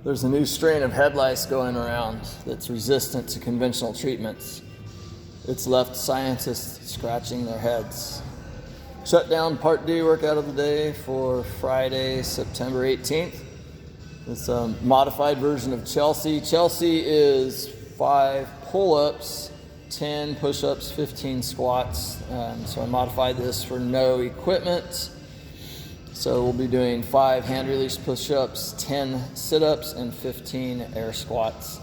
There's a new strain of head lice going around that's resistant to conventional treatments. It's left scientists scratching their heads. Shutdown Part D workout of the day for Friday, September 18th. It's a modified version of Chelsea. Chelsea is 5 pull-ups, 10 push-ups, 15 squats. So I modified this for no equipment. So we'll be doing 5 hand release push-ups, 10 sit-ups, and 15 air squats.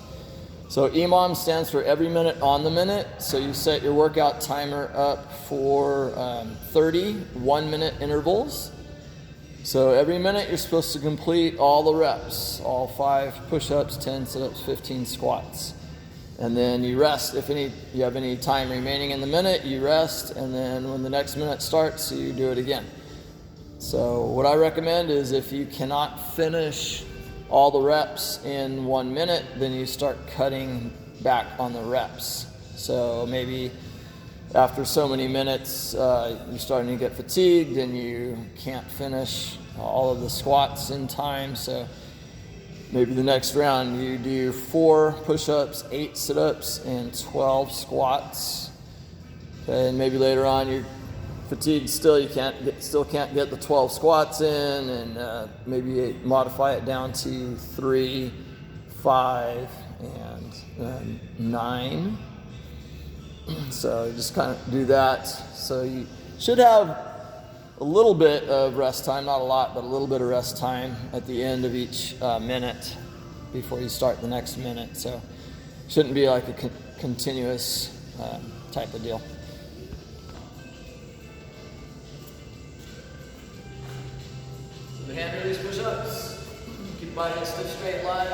So EMOM stands for every minute on the minute. So you set your workout timer up for 30 1-minute intervals. So every minute you're supposed to complete all the reps, all 5 push-ups, 10 sit-ups, 15 squats. And then you rest. If you have any time remaining in the minute, you rest, and then when the next minute starts, you do it again. So what I recommend is if you cannot finish all the reps in 1 minute, then you start cutting back on the reps. So maybe after so many minutes, you're starting to get fatigued and you can't finish all of the squats in time. So maybe the next round you do 4 push-ups, 8 sit-ups, and 12 squats. Okay, and maybe later on you're fatigued still, you still can't get the 12 squats in, and maybe modify it down to 3, 5, and 9. So just kind of do that. So you should have a little bit of rest time, not a lot, but a little bit of rest time at the end of each minute before you start the next minute. So shouldn't be like a continuous type of deal. So the hand release push-ups, keep body in a stiff straight line.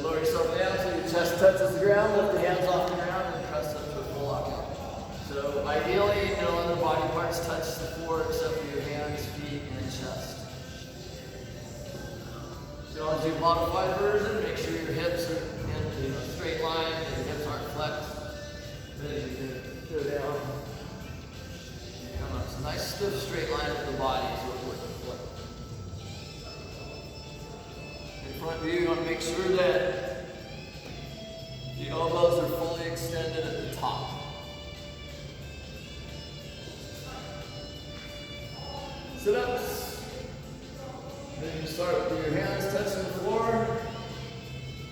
Lower yourself down so your chest touches the ground, lift the hands off the ground, and press up to a full lockout. So ideally, no other body parts touch the floor except for your hands, feet, and chest. So I'll do modified version. Make sure your hips are in a straight line and your hips aren't flexed. Then you can go down. Come up. It's a nice stiff straight line with the body is what we're looking for. In front view, you want to make sure that the elbows are fully extended at the top. Sit-ups. Then you start with your hands touching the floor.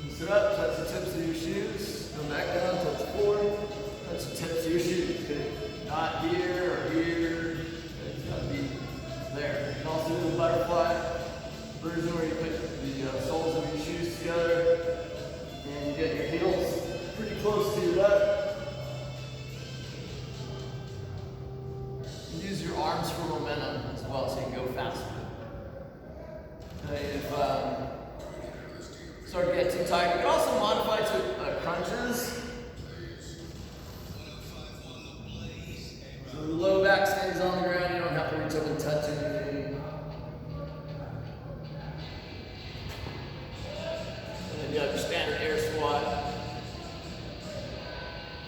You sit up, touch the tips of your shoes. Come back down, touch the floor. Touch the tips of your shoes. Okay? Not here or here. It's got to be there. You can also do the butterfly version where you put the soles of your shoes together and you get your heels pretty close to your butt. Use your arms for momentum as well so you can go faster. Okay, if start to get too tight, you can also modify to crunches. So the low back stays on the ground, you don't have to reach up and touch anything. And then you have your standard air squat.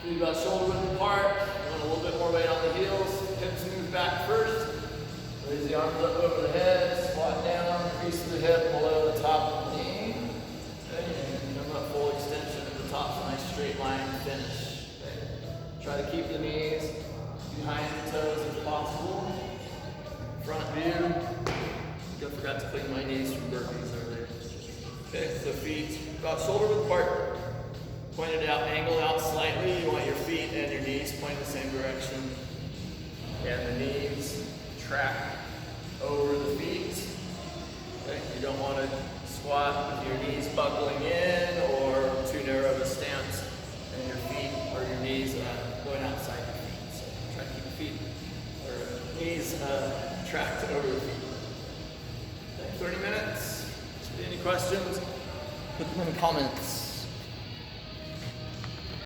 Feet about shoulder width apart. You want a little bit more weight on the heels. Hips move back first. Raise the arms up over the head. Squat down. Crease the hip below the top of the knee. Okay. And come up full extension at the top. So nice straight line finish. Okay. Try to keep the knees behind the toes if possible. Front view. I forgot to clean my knees from burpees earlier. Okay, so feet about shoulder width apart. Pointed out, angled out slightly. You want your feet and your knees pointing the same direction. And the knees track over the feet. Okay, you don't want to squat with your knees buckling in or too narrow of a stance and your feet or your knees going outside your feet. So try to keep your feet or knees tracked over the feet. Okay, 30 minutes. Any questions? Put them in the comments.